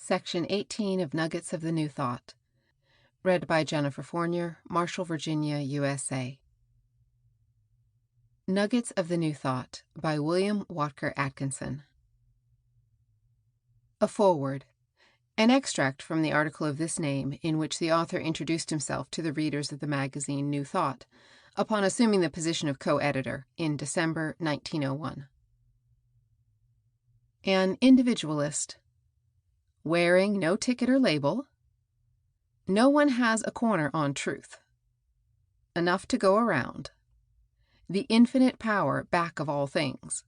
Section 18 of Nuggets of the New Thought. Read by Jennifer Fournier, Marshall, Virginia, USA. Nuggets of the New Thought by William Walker Atkinson. A Foreword. An extract from the article of this name in which the author introduced himself to the readers of the magazine New Thought, upon assuming the position of co-editor in December 1901. An individualist. Wearing no ticket or label. No one has a corner on truth. Enough to go around. The infinite power back of all things.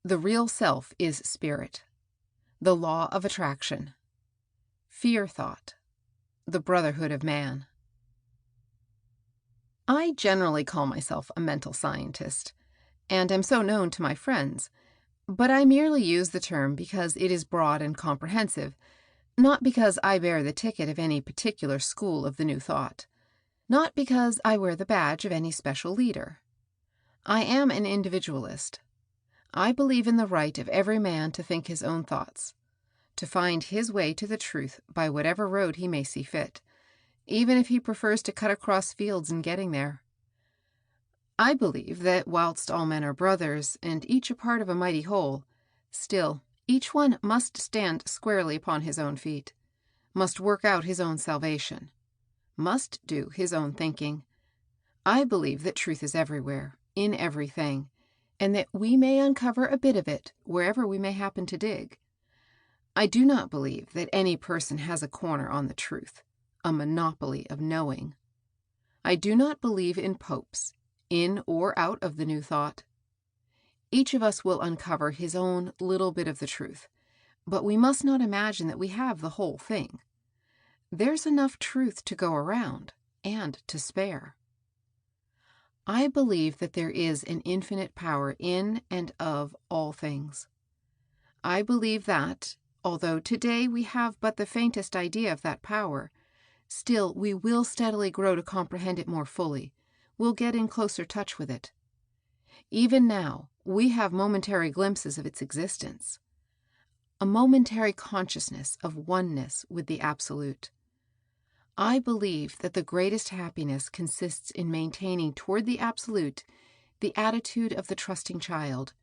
The real self is spirit. The law of attraction. Fear thought. The brotherhood of man. I generally call myself a mental scientist, and am so known to my friends, but I merely use the term because it is broad and comprehensive, not because I bear the ticket of any particular school of the New Thought, not because I wear the badge of any special leader. I am an individualist. I believe in the right of every man to think his own thoughts, to find his way to the truth by whatever road he may see fit, even if he prefers to cut across fields in getting there. I believe that whilst all men are brothers, and each a part of a mighty whole, still each one must stand squarely upon his own feet, must work out his own salvation, must do his own thinking. I believe that truth is everywhere, in everything, and that we may uncover a bit of it wherever we may happen to dig. I do not believe that any person has a corner on the truth, a monopoly of knowing. I do not believe in popes, in or out of the New Thought. Each of us will uncover his own little bit of the truth, but we must not imagine that we have the whole thing. There's enough truth to go around, and to spare. I believe that there is an infinite power in and of all things. I believe that, although today we have but the faintest idea of that power, still we will steadily grow to comprehend it more fully, will get in closer touch with it. Even now, we have momentary glimpses of its existence, a momentary consciousness of oneness with the Absolute. I believe that the greatest happiness consists in maintaining toward the Absolute the attitude of the trusting child,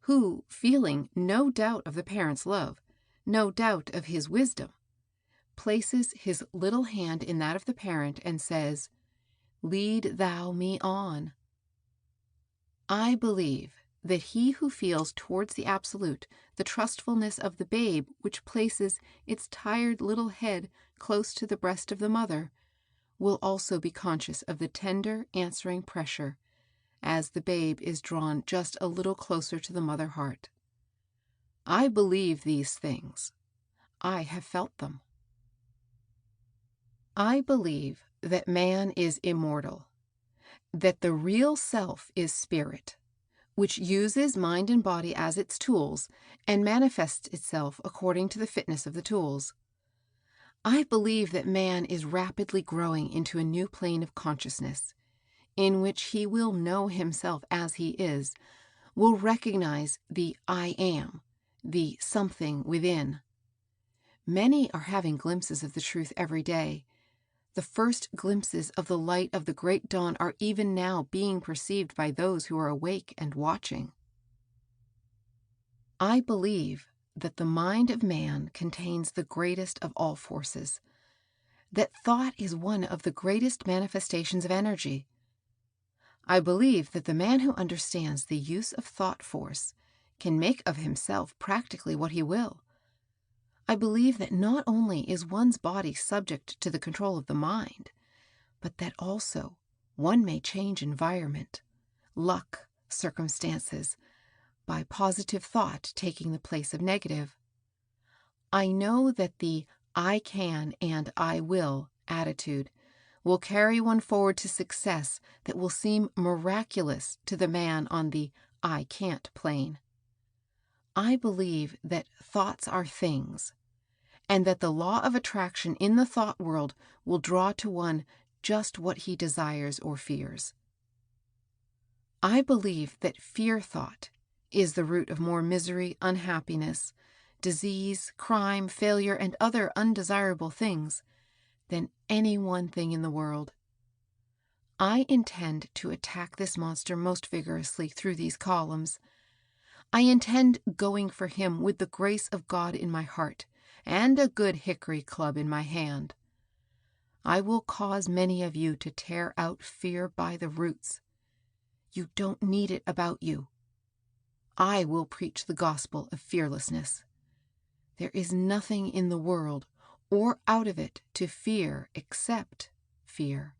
who, feeling no doubt of the parent's love, no doubt of his wisdom, places his little hand in that of the parent and says, "Lead thou me on." I believe that he who feels towards the Absolute the trustfulness of the babe which places its tired little head close to the breast of the mother, will also be conscious of the tender answering pressure as the babe is drawn just a little closer to the mother heart. I believe these things. I have felt them. I believe that man is immortal, that the real self is spirit, which uses mind and body as its tools and manifests itself according to the fitness of the tools. I believe that man is rapidly growing into a new plane of consciousness, in which he will know himself as he is, will recognize the I am, the something within. Many are having glimpses of the truth every day. The first glimpses of the light of the great dawn are even now being perceived by those who are awake and watching. I believe that the mind of man contains the greatest of all forces, that thought is one of the greatest manifestations of energy. I believe that the man who understands the use of thought force can make of himself practically what he will. I believe that not only is one's body subject to the control of the mind, but that also one may change environment, luck, circumstances, by positive thought taking the place of negative. I know that the I can and I will attitude will carry one forward to success that will seem miraculous to the man on the I can't plane. I believe that thoughts are things, and that the law of attraction in the thought world will draw to one just what he desires or fears. I believe that fear thought is the root of more misery, unhappiness, disease, crime, failure, and other undesirable things than any one thing in the world. I intend to attack this monster most vigorously through these columns. I intend going for him with the grace of God in my heart and a good hickory club in my hand. I will cause many of you to tear out fear by the roots. You don't need it about you. I will preach the gospel of fearlessness. There is nothing in the world or out of it to fear except fear.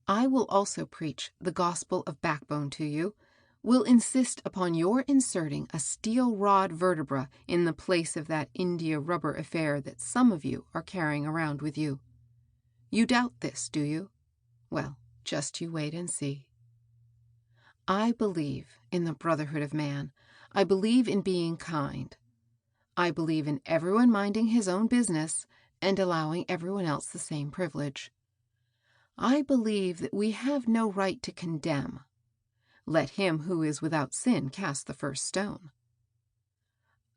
I will also preach the gospel of backbone to you, will insist upon your inserting a steel rod vertebra in the place of that India rubber affair that some of you are carrying around with you. You doubt this, do you? Well, just you wait and see. I believe in the brotherhood of man. I believe in being kind. I believe in everyone minding his own business and allowing everyone else the same privilege. I believe that we have no right to condemn. Let him who is without sin cast the first stone.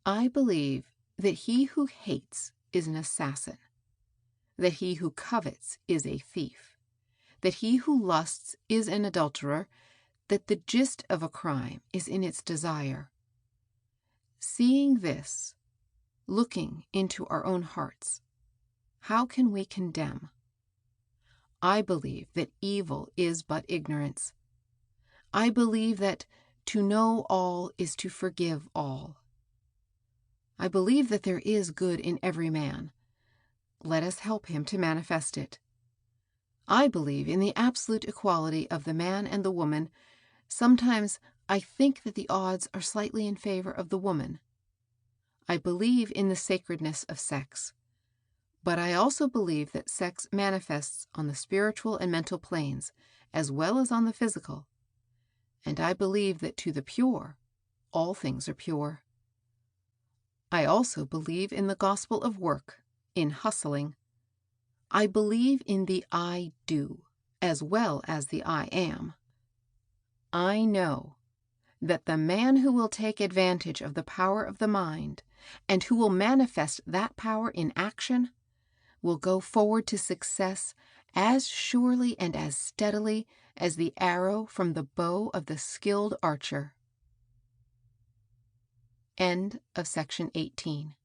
I believe that he who hates is an assassin, that he who covets is a thief, that he who lusts is an adulterer, that the gist of a crime is in its desire. Seeing this, looking into our own hearts, how can we condemn? I believe that evil is but ignorance. I believe that to know all is to forgive all. I believe that there is good in every man. Let us help him to manifest it. I believe in the absolute equality of the man and the woman. Sometimes I think that the odds are slightly in favor of the woman. I believe in the sacredness of sex. But I also believe that sex manifests on the spiritual and mental planes, as well as on the physical. And I believe that to the pure, all things are pure. I also believe in the gospel of work, in hustling. I believe in the I do, as well as the I am. I know that the man who will take advantage of the power of the mind, and who will manifest that power in action, will go forward to success as surely and as steadily as the arrow from the bow of the skilled archer. End of section 18.